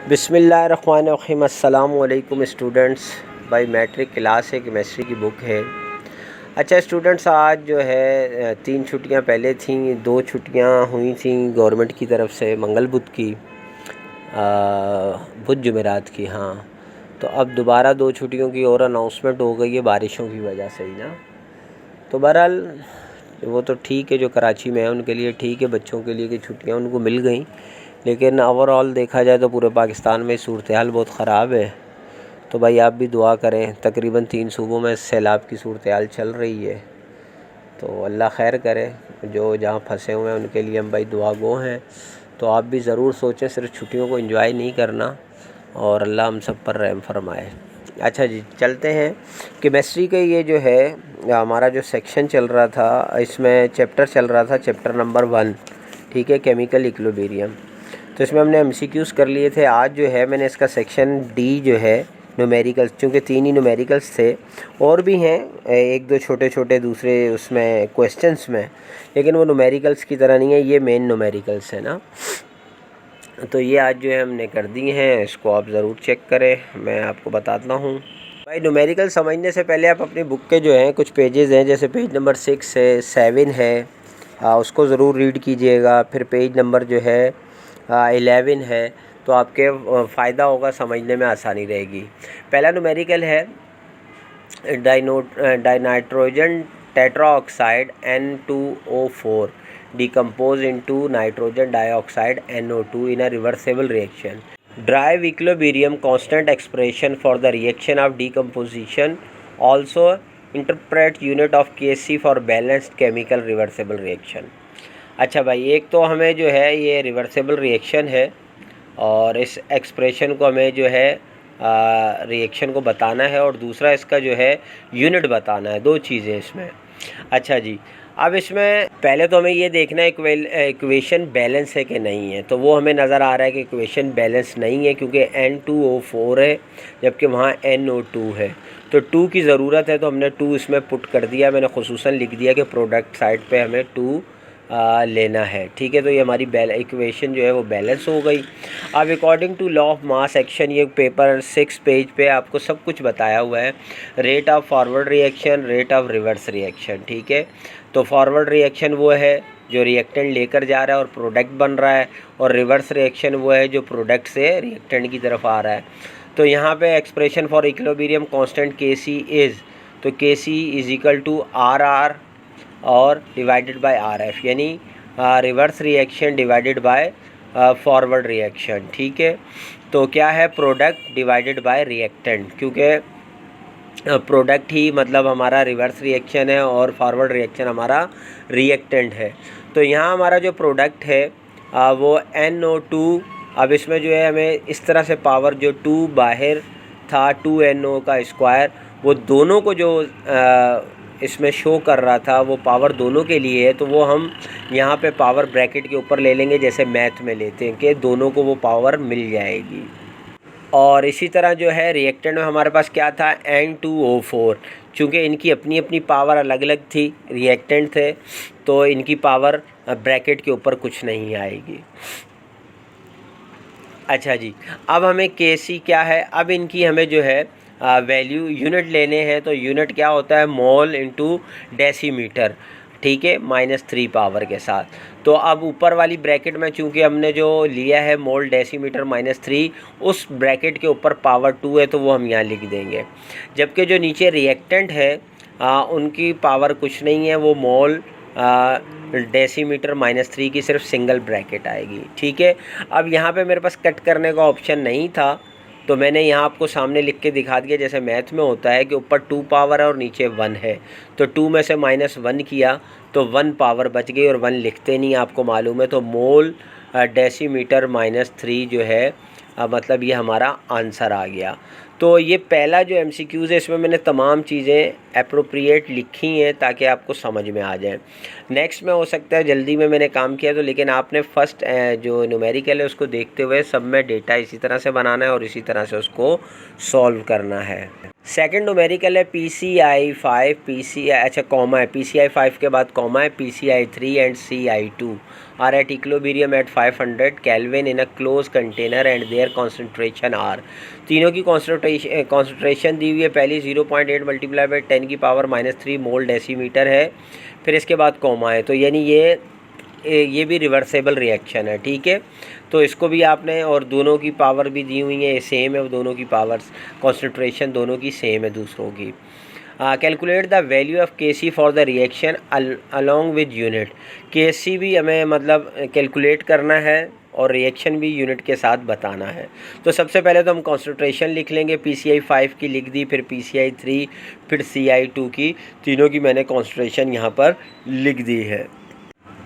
बिस्मिल्लाहिर्रहमानिर्रहीम। अस्सलाम वालेकुम स्टूडेंट्स। भाई मैट्रिक क्लास है, केमिस्ट्री की बुक है। अच्छा स्टूडेंट्स, आज जो है 3 छुट्टियां पहले थी, 2 छुट्टियां हुई थी गवर्नमेंट की तरफ से, मंगल बुध की, बुध जुमेरात की। हाँ, तो अब दोबारा 2 छुट्टियों की और अनाउंसमेंट हो गई है बारिशों की वजह से ही ना। तो बहरहाल वो तो ठीक है, जो कराची में है उनके लिए ठीक है, बच्चों के लिए कि छुट्टियां उनको मिल गई। लेकिन ओवरऑल देखा जाए तो पूरे पाकिस्तान में सूरत हाल बहुत ख़राब है। तो भाई आप भी दुआ करें। तकरीबन 3 सूबों में सैलाब की सूरत हाल चल रही है, तो अल्लाह खैर करे। जो जहाँ फंसे हुए हैं उनके लिए हम भाई दुआ गो हैं। तो आप भी ज़रूर सोचें, सिर्फ छुट्टियों को एंजॉय नहीं करना, और अल्लाह हम सब पर रहम फरमाए। अच्छा जी, चलते हैं। केमिस्ट्री का ये जो है हमारा जो सेक्शन चल रहा था, इसमें चैप्टर चल रहा था, चैप्टर नंबर 1, ठीक है, केमिकल इक्विलिब्रियम। तो इसमें हमने एमसीक्यूज़ कर लिए थे। आज जो है मैंने इसका सेक्शन डी जो है न्यूमेरिकल्स, चूँकि 3 ही न्यूमेरिकल्स थे, और भी हैं 1-2 छोटे छोटे दूसरे उसमें क्वेश्चंस में, लेकिन वो न्यूमेरिकल्स की तरह नहीं है, ये मेन न्यूमेरिकल्स है ना। तो ये आज जो है हमने कर दी हैं, इसको आप ज़रूर चेक करें, मैं आपको बताता हूँ। भाई न्यूमेरिकल समझने से पहले आप अपनी बुक के जो हैं कुछ पेजेस हैं, जैसे पेज नंबर 6 है, 7 है, उसको ज़रूर रीड कीजिएगा। फिर पेज नंबर जो है 11 है, तो आपके फ़ायदा होगा, समझने में आसानी रहेगी। पहला न्यूमेरिकल है dinitrogen tetroxide N2O4 decompose into nitrogen dioxide NO2 in a reversible reaction. Drive equilibrium constant expression for the reaction of decomposition. Also interpret unit of Kc for balanced chemical reversible reaction. अच्छा भाई, एक तो हमें जो है ये reversible reaction है, और इस एक्सप्रेशन को हमें जो है रिएक्शन को बताना है, और दूसरा इसका जो है यूनिट बताना है। 2 चीज़ें इसमें। अच्छा जी, अब इसमें पहले तो हमें ये देखना है इक्वेशन बैलेंस है कि नहीं है। तो वो हमें नज़र आ रहा है कि इक्वेशन बैलेंस नहीं है, क्योंकि N2O4 है जबकि वहाँ NO2 है। तो 2 की ज़रूरत है, तो हमने 2 इसमें पुट कर दिया। मैंने खुसूसन लिख दिया कि प्रोडक्ट साइड पे हमें 2 लेना है, ठीक है। तो ये हमारी इक्वेशन जो है वो बैलेंस हो गई। अब according to law of mass action, ये पेपर 6 पेज पे आपको सब कुछ बताया हुआ है। Rate of forward reaction, rate of reverse reaction, ठीक है। तो फॉरवर्ड रिएक्शन वो है जो रिएक्टेंट लेकर जा रहा है और प्रोडक्ट बन रहा है, और रिवर्स रिएक्शन वो है जो प्रोडक्ट से रिएक्टेंट की तरफ आ रहा है। तो यहाँ पे expression for equilibrium constant Kc is, तो Kc is equal to RR और डिवाइडेड बाय RF, यानी reverse reaction divided by forward reaction, ठीक है। तो क्या है, प्रोडक्ट डिवाइडेड बाय रिएक्टेंट, क्योंकि प्रोडक्ट ही मतलब हमारा रिवर्स रिएक्शन है और फॉरवर्ड रिएक्शन हमारा रिएक्टेंट है। तो यहाँ हमारा जो प्रोडक्ट है वो NO2। अब इसमें जो है हमें इस तरह से पावर, जो 2 बाहर था 2NO का स्क्वायर, वो दोनों को जो इसमें शो कर रहा था वो पावर दोनों के लिए है। तो वो हम यहाँ पे पावर ब्रैकेट के ऊपर ले लेंगे, जैसे मैथ में लेते हैं कि दोनों को वो पावर मिल जाएगी। और इसी तरह जो है रिएक्टेंट में हमारे पास क्या था, N2O4। चूँकि इनकी अपनी अपनी पावर अलग अलग थी, रिएक्टेंट थे, तो इनकी पावर ब्रैकेट के ऊपर कुछ नहीं आएगी। अच्छा जी, अब हमें Kc क्या है, अब इनकी हमें जो है वैल्यू यूनिट लेने हैं। तो यूनिट क्या होता है, मोल इंटू डेसीमीटर, ठीक है, -3 पावर के साथ। तो अब ऊपर वाली ब्रैकेट में चूँकि हमने जो लिया है मोल डेसीमीटर -3, उस ब्रैकेट के ऊपर पावर 2 है, तो वो हम यहाँ लिख देंगे। जबकि जो नीचे रिएक्टेंट है उनकी पावर कुछ नहीं है, वो मोल डेसीमीटर -3 की सिर्फ सिंगल ब्रैकेट आएगी, ठीक है। अब यहाँ पे मेरे पास कट करने का ऑप्शन नहीं था, तो मैंने यहाँ आपको सामने लिख के दिखा दिया, जैसे मैथ में होता है कि ऊपर 2 पावर है और नीचे 1 है। तो 2 में से -1 किया तो 1 पावर बच गई, और 1 लिखते नहीं, आपको मालूम है। तो मोल डेसीमीटर -3 जो है मतलब ये हमारा आंसर आ गया। तो ये पहला जो MCQs है, इसमें मैंने तमाम चीज़ें अप्रोप्रिएट लिखी हैं ताकि आपको समझ में आ जाए। नेक्स्ट में हो सकता है जल्दी में मैंने काम किया, तो लेकिन आपने फ़र्स्ट जो न्यूमेरिकल है उसको देखते हुए सब में डेटा इसी तरह से बनाना है और इसी तरह से उसको सॉल्व करना है। सेकंड न्यूमेरिकल है PCI5 अच्छा कॉमा है, PCI5 के बाद कॉमा है, PCI3 and CI2 are at equilibrium at 500 kelvin in a close container and their concentration are. तीनों की कॉन्सेंट्रेशन दी हुई है। पहली 0.8 मल्टीप्लाई बाई 10⁻³ मोल डेसीमीटर है, फिर इसके बाद कॉमा है। तो यानी ये भी रिवर्सेबल रिएक्शन है, ठीक है। तो इसको भी आपने, और दोनों की पावर भी दी हुई है, सेम है, दोनों की पावर्स कॉन्सेंट्रेशन दोनों की सेम है दूसरों की। Calculate the value of Kc for the reaction along with unit. Kc भी हमें मतलब कैलकुलेट करना है और रिएक्शन भी यूनिट के साथ बताना है। तो सबसे पहले तो हम कॉन्सेंट्रेशन लिख लेंगे। PCI5 की लिख दी, फिर PCI3, फिर CI2 की, तीनों की मैंने कॉन्सेंट्रेशन यहाँ पर लिख दी है।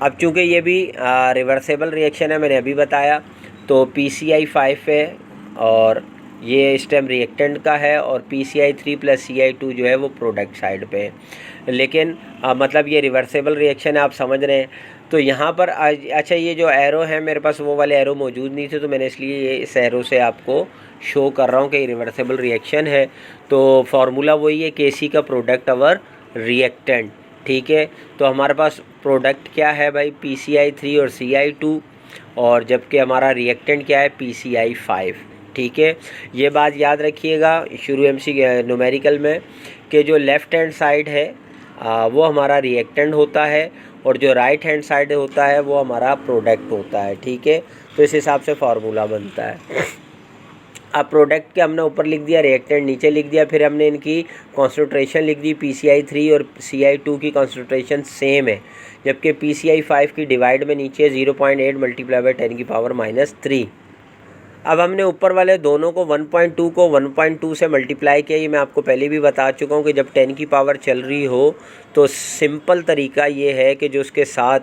अब चूँकि ये भी रिवर्सेबल रिएक्शन है, मैंने अभी बताया, तो PCI5 है और ये इस टाइम रिएक्टेंट का है, और PCI3 + CI2 जो है वो प्रोडक्ट साइड पे है। लेकिन मतलब ये रिवर्सेबल रिएक्शन है, आप समझ रहे हैं। तो यहाँ पर अच्छा, ये जो एरो है मेरे पास वो वाले एरो मौजूद नहीं थे, तो मैंने इसलिए ये इस एरो से आपको शो कर रहा हूँ कि रिवर्सेबल रिएक्शन है। तो फार्मूला वही है, Kc का प्रोडक्ट अवर रिएक्टेंट, ठीक है। तो हमारे पास प्रोडक्ट क्या है भाई, PCI3 और CI2, और जबकि हमारा रिएक्टेंट क्या है, PCI5, ठीक है। ये बात याद रखिएगा शुरू न्यूमेरिकल में कि जो लेफ़्ट हैंड साइड है वो हमारा रिएक्टेंट होता है, और जो राइट हैंड साइड होता है वो हमारा प्रोडक्ट होता है, ठीक है। तो इस हिसाब से फार्मूला बनता है। अब प्रोडक्ट के हमने ऊपर लिख दिया, रिएक्टेंट नीचे लिख दिया, फिर हमने इनकी कॉन्सेंट्रेशन लिख दी। PCI3 और CI2 की कॉन्सेंट्रेशन सेम है, जबकि PCI5 की डिवाइड में नीचे 0.8 मल्टीप्लाई बाई 10⁻³ अब हमने ऊपर वाले दोनों को 1.2 को 1.2 से मल्टीप्लाई किया। ये मैं आपको पहले भी बता चुका हूँ कि जब 10 की पावर चल रही हो तो सिंपल तरीका ये है कि जो उसके साथ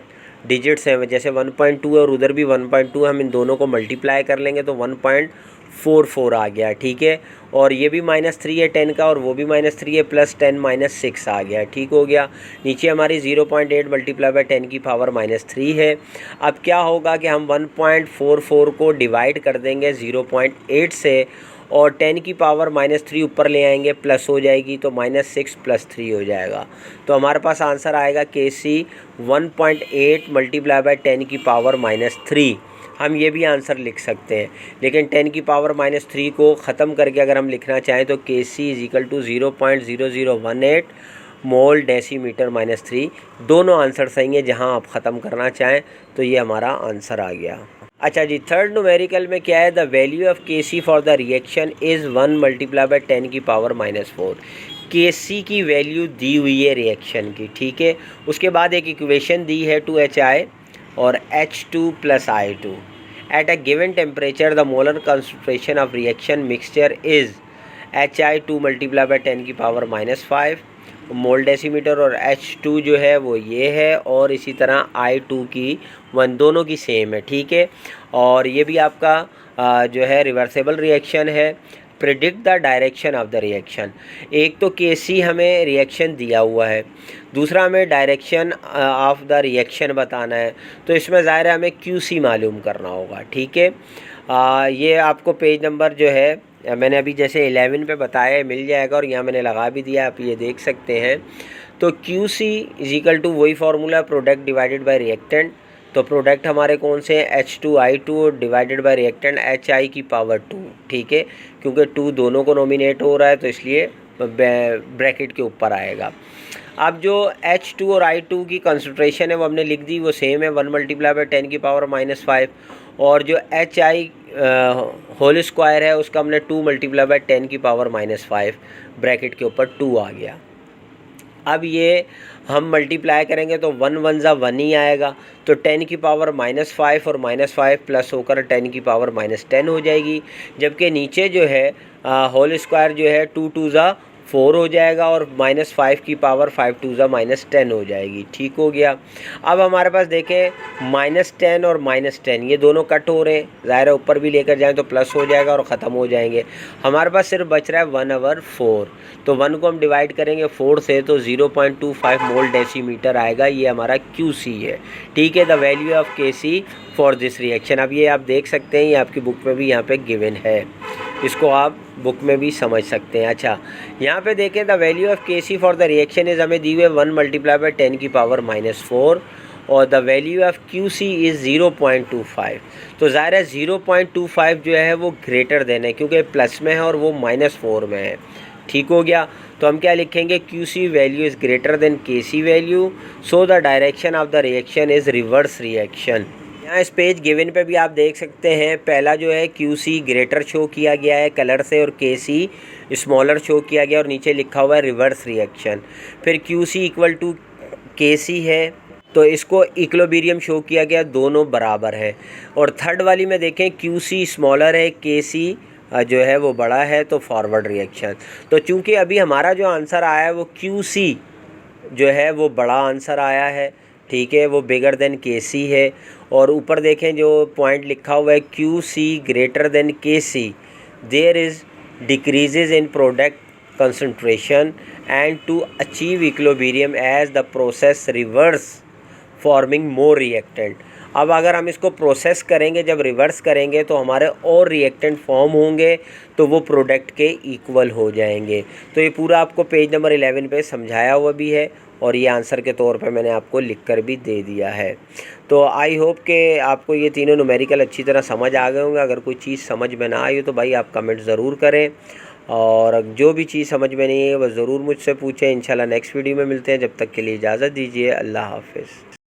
डिजिट्स हैं, जैसे 1.2 है और उधर भी 1.2 है, हम इन दोनों को मल्टीप्लाई कर लेंगे तो 1.44 आ गया, ठीक है। और ये भी -3 है 10 का, और वो भी -3 है, +10 -6 आ गया, ठीक हो गया। नीचे हमारी 0.8 मल्टीप्लाई बाई 10⁻³ है। अब क्या होगा कि हम 1.44 को डिवाइड कर देंगे 0.8 से, और 10 की पावर -3 ऊपर ले आएंगे, प्लस हो जाएगी, तो -6 + 3 हो जाएगा। तो हमारे पास आंसर आएगा Kc 1.8 मल्टीप्लाई बाई 10⁻³ हम ये भी आंसर लिख सकते हैं। लेकिन 10 की पावर -3 को ख़त्म करके अगर हम लिखना चाहें तो Kc = 0.0018 मोल डेसीमीटर -3। दोनों आंसर सही है, जहां आप ख़त्म करना चाहें। तो ये हमारा आंसर आ गया। अच्छा जी, थर्ड न्यूमेरिकल में क्या है, the value of Kc for the reaction is 1 multiply by 10⁻⁴। Kc की वैल्यू दी हुई है रिएक्शन की, ठीक है। उसके बाद एक इक्वेशन दी है 2HI और H2 + I2 at a given temperature the molar concentration of reaction mixture is HI2 multiply by 10⁻⁵ mole decimetre, और H2 जो है वो ये है, और इसी तरह I2 की दोनों की सेम है, ठीक है। और ये भी आपका जो है रिवर्सेबल रिएक्शन है। Predict the direction of the reaction. एक तो Kc हमें रिएक्शन दिया हुआ है, दूसरा हमें डायरेक्शन ऑफ द रिएक्शन बताना है। तो इसमें ज़ाहिर है हमें Qc मालूम करना होगा, ठीक है। ये आपको पेज नंबर जो है मैंने अभी जैसे 11 पे बताया मिल जाएगा, और यहाँ मैंने लगा भी दिया, आप ये देख सकते हैं। तो Qc = वही formula, product divided by reactant. तो प्रोडक्ट हमारे कौन से हैं, H2I2 divided by reactant HI⁻², ठीक है। क्योंकि 2 दोनों को नॉमिनेट हो रहा है तो इसलिए ब्रैकेट के ऊपर आएगा। अब जो H2 और I2 की कंसंट्रेशन है वो हमने लिख दी, वो सेम है, 1 मल्टीप्लाई बाई 10⁻⁵। और जो HI² है उसका हमने 2 मल्टीप्लाई बाई 10⁻⁵, ब्रैकेट के ऊपर 2 आ गया। अब ये हम मल्टीप्लाई करेंगे तो 1 1 ज़ा 1 ही आएगा, तो 10⁻⁵ और -5 प्लस होकर 10⁻⁻10 हो जाएगी। जबकि नीचे जो है होल स्क्वायर जो है 2 2 ज़ा 4 हो जाएगा, और -5 की पावर 5 2 ज़ा -10 हो जाएगी, ठीक हो गया। अब हमारे पास देखें -10 और -10 ये दोनों कट हो रहे हैं, ज़ाहिर है ऊपर भी लेकर जाएं तो प्लस हो जाएगा और ख़त्म हो जाएंगे। हमारे पास सिर्फ बच रहा है 1/4, तो 1 को हम डिवाइड करेंगे 4 से तो 0.25 मोल डेसीमीटर आएगा। ये हमारा Qc है, ठीक है, the value of Kc for this reaction. अब ये आप देख सकते हैं, ये आपकी बुक में भी यहाँ पे गिवन है। इसको आप बुक में भी समझ सकते हैं। अच्छा, यहाँ पे देखें the value of K C for the reaction is हमें दी हुई 1 मल्टीप्लाई बाई 10⁻⁻⁴ और the value of Q C is 0.25। तो ज़ाहिर है 0.25 जो है वो ग्रेटर देन है, क्योंकि प्लस में है और वो -4 में है। ठीक हो गया। तो हम क्या लिखेंगे, Q C value is greater than K C value, so the direction of the reaction is reverse reaction. यहाँ इस पेज गिवन पे भी आप देख सकते हैं, पहला जो है क्यू सी ग्रेटर शो किया गया है कलर से और के सी स्मॉलर शो किया गया और नीचे लिखा हुआ है रिवर्स रिएक्शन। फिर क्यू सी इक्वल टू के सी है तो इसको इक्विलिब्रियम शो किया गया, दोनों बराबर है। और थर्ड वाली में देखें क्यू सी स्मॉलर है, के सी जो है वो बड़ा है, तो फॉरवर्ड रिएक्शन। तो चूंकि अभी हमारा जो आंसर आया है वो क्यू सी जो है वो बड़ा आंसर आया है, ठीक है, वो बिगर देन के सी है। और ऊपर देखें जो पॉइंट लिखा हुआ है Q C greater than K C, there is decreases in product concentration and to achieve equilibrium as the process reverse forming more reactant। अब अगर हम इसको प्रोसेस करेंगे, जब रिवर्स करेंगे तो हमारे और रिएक्टेंट फॉर्म होंगे तो वो प्रोडक्ट के इक्वल हो जाएंगे। तो ये पूरा आपको पेज नंबर 11 पे समझाया हुआ भी है और ये आंसर के तौर पे मैंने आपको लिख कर भी दे दिया है। तो आई होप कि आपको ये तीनों न्यूमेरिकल अच्छी तरह समझ आ गए होंगे। अगर कोई चीज़ समझ में ना आई हो तो भाई आप कमेंट ज़रूर करें, और जो भी चीज़ समझ में नहीं है वह ज़रूर मुझसे पूछें। इंशाल्लाह नेक्स्ट वीडियो में मिलते हैं, जब तक के लिए इजाज़त दीजिए। अल्लाह हाफ़िज़।